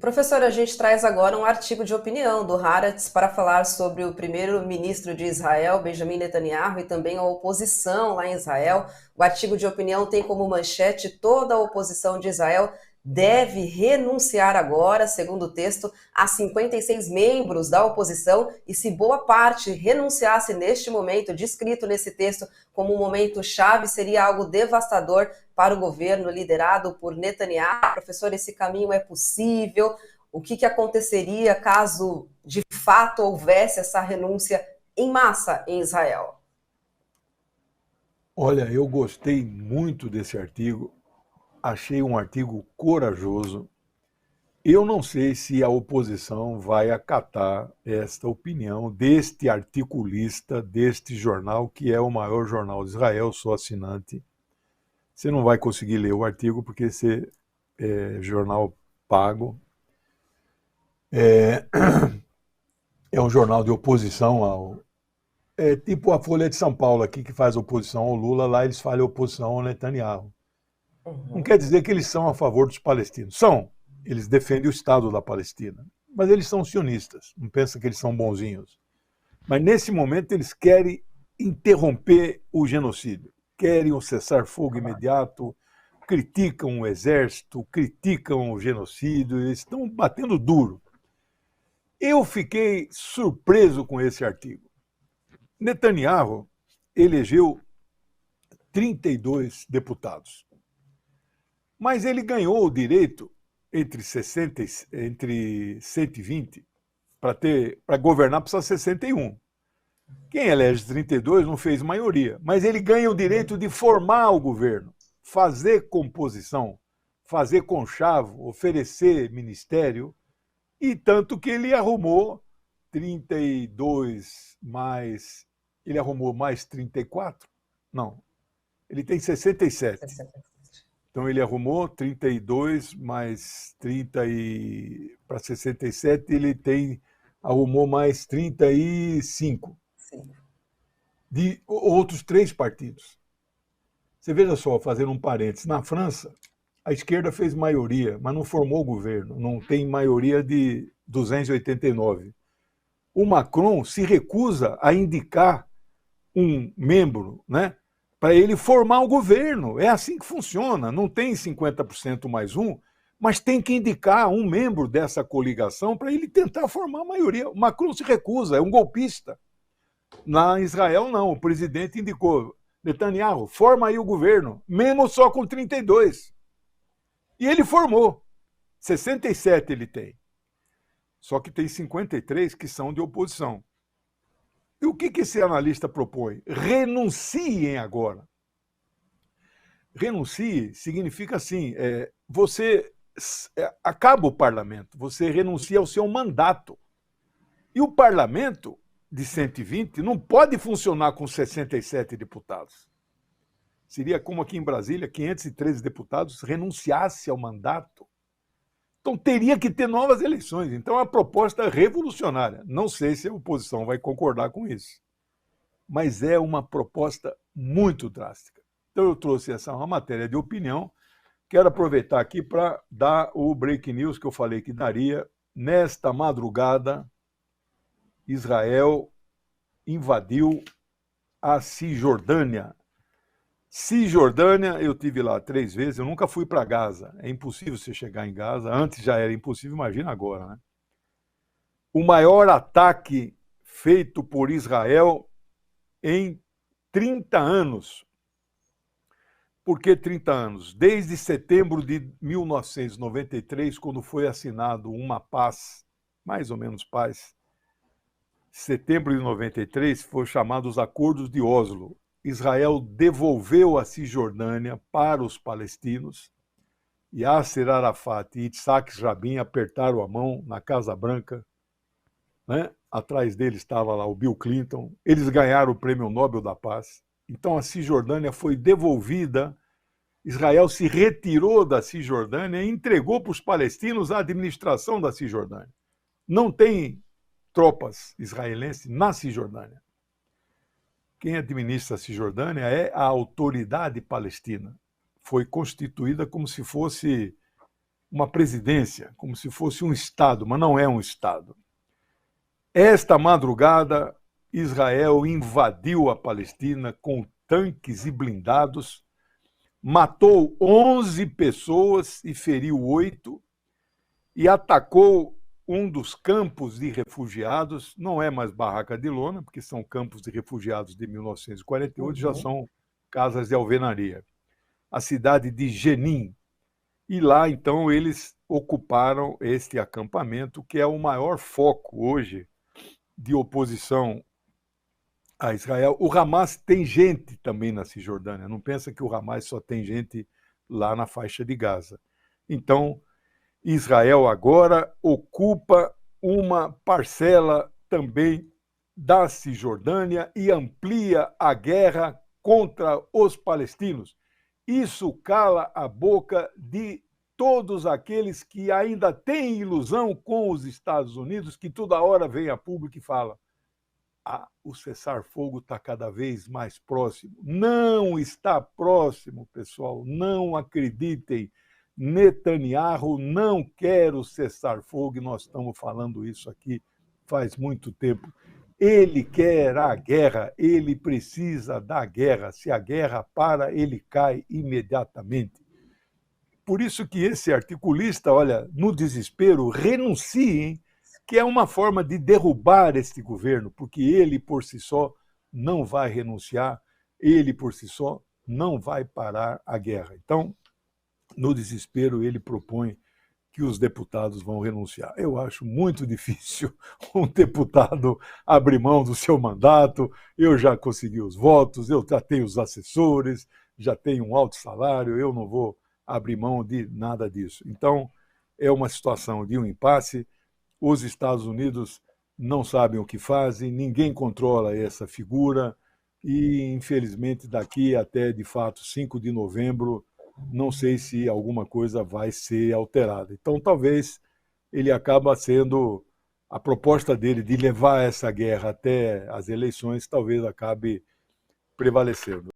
Professor, a gente traz agora um artigo de opinião do Haaretz para falar sobre o primeiro-ministro de Israel, Benjamin Netanyahu, e também a oposição lá em Israel. O artigo de opinião tem como manchete: toda a oposição de Israel deve renunciar agora, segundo o texto, a 56 membros da oposição, e se boa parte renunciasse neste momento, descrito nesse texto como um momento chave, seria algo devastador para o governo liderado por Netanyahu. Professor, esse caminho é possível? O que aconteceria caso de fato houvesse essa renúncia em massa em Israel? Olha, eu gostei muito desse artigo, achei um artigo corajoso. Eu não sei se a oposição vai acatar esta opinião deste articulista, deste jornal, que é o maior jornal de Israel, sou assinante. Você não vai conseguir ler o artigo porque esse é jornal pago. É um jornal de oposição ao... É tipo a Folha de São Paulo aqui, que faz oposição ao Lula, lá eles fazem oposição ao Netanyahu. Não quer dizer que eles são a favor dos palestinos. São. Eles defendem o Estado da Palestina. Mas eles são sionistas. Não pensa que eles são bonzinhos. Mas nesse momento eles querem interromper o genocídio. Querem o cessar-fogo imediato, criticam o exército, criticam o genocídio, eles estão batendo duro. Eu fiquei surpreso com esse artigo. Netanyahu elegeu 32 deputados. Mas ele ganhou o direito entre 120, para governar precisa 61. Quem elege 32 não fez maioria, mas ele ganha o direito de formar o governo, fazer composição, fazer conchavo, oferecer ministério, e tanto que ele arrumou 32 mais... Ele arrumou mais 34? Não, ele tem 67. Então ele arrumou 32 mais 30 para 67, arrumou mais 35 de outros 3 partidos. Você veja só, fazendo um parênteses, na França, a esquerda fez maioria, mas não formou governo, não tem maioria de 289. O Macron se recusa a indicar um membro, né, para ele formar o governo. É assim que funciona. Não tem 50% mais um, mas tem que indicar um membro dessa coligação para ele tentar formar a maioria. O Macron se recusa, é um golpista. Na Israel, não. O presidente indicou: Netanyahu, forma aí o governo, mesmo só com 32. E ele formou. 67 ele tem. Só que tem 53 que são de oposição. E o que esse analista propõe? Renunciem agora. Renuncie significa assim, você acaba o parlamento, você renuncia ao seu mandato. E o parlamento de 120 não pode funcionar com 67 deputados. Seria como aqui em Brasília, 513 deputados renunciassem ao mandato. Então teria que ter novas eleições. Então a proposta é revolucionária. Não sei se a oposição vai concordar com isso, mas é uma proposta muito drástica. Então eu trouxe uma matéria de opinião. Quero aproveitar aqui para dar o break news que eu falei que daria. Nesta madrugada, Israel invadiu a Cisjordânia. Cisjordânia, eu tive lá 3 vezes, eu nunca fui para Gaza. É impossível você chegar em Gaza. Antes já era impossível, imagina agora, né? O maior ataque feito por Israel em 30 anos. Por que 30 anos? Desde setembro de 1993, quando foi assinado uma paz, mais ou menos paz. Setembro de 93 foi chamado os Acordos de Oslo. Israel devolveu a Cisjordânia para os palestinos. Yasser Arafat e Yitzhak Rabin apertaram a mão na Casa Branca, né? Atrás deles estava lá o Bill Clinton. Eles ganharam o Prêmio Nobel da Paz. Então a Cisjordânia foi devolvida. Israel se retirou da Cisjordânia e entregou para os palestinos a administração da Cisjordânia. Não tem tropas israelenses na Cisjordânia. Quem administra a Cisjordânia é a Autoridade Palestina. Foi constituída como se fosse uma presidência, como se fosse um Estado, mas não é um Estado. Esta madrugada, Israel invadiu a Palestina com tanques e blindados, matou 11 pessoas e feriu 8, e atacou um dos campos de refugiados, não é mais barraca de lona, porque são campos de refugiados de 1948, já são casas de alvenaria. A cidade de Jenin. E lá, então, eles ocuparam este acampamento, que é o maior foco hoje de oposição a Israel. O Hamas tem gente também na Cisjordânia, não pensa que o Hamas só tem gente lá na faixa de Gaza. Então, Israel agora ocupa uma parcela também da Cisjordânia e amplia a guerra contra os palestinos. Isso cala a boca de todos aqueles que ainda têm ilusão com os Estados Unidos, que toda hora vem a público e fala: o cessar-fogo está cada vez mais próximo. Não está próximo, pessoal. Não acreditem. Netanyahu não quer o cessar-fogo, e nós estamos falando isso aqui faz muito tempo. Ele quer a guerra, ele precisa da guerra. Se a guerra para, ele cai imediatamente. Por isso que esse articulista, olha, no desespero, renuncia, hein? Que é uma forma de derrubar este governo, porque ele por si só não vai renunciar, ele por si só não vai parar a guerra. Então, no desespero, ele propõe que os deputados vão renunciar. Eu acho muito difícil um deputado abrir mão do seu mandato. Eu já consegui os votos, eu já tenho os assessores, já tenho um alto salário, eu não vou abrir mão de nada disso. Então, é uma situação de um impasse. Os Estados Unidos não sabem o que fazem, ninguém controla essa figura e, infelizmente, daqui até, de fato, 5 de novembro, não sei se alguma coisa vai ser alterada. Então, talvez ele acabe sendo, a proposta dele de levar essa guerra até as eleições, talvez acabe prevalecendo.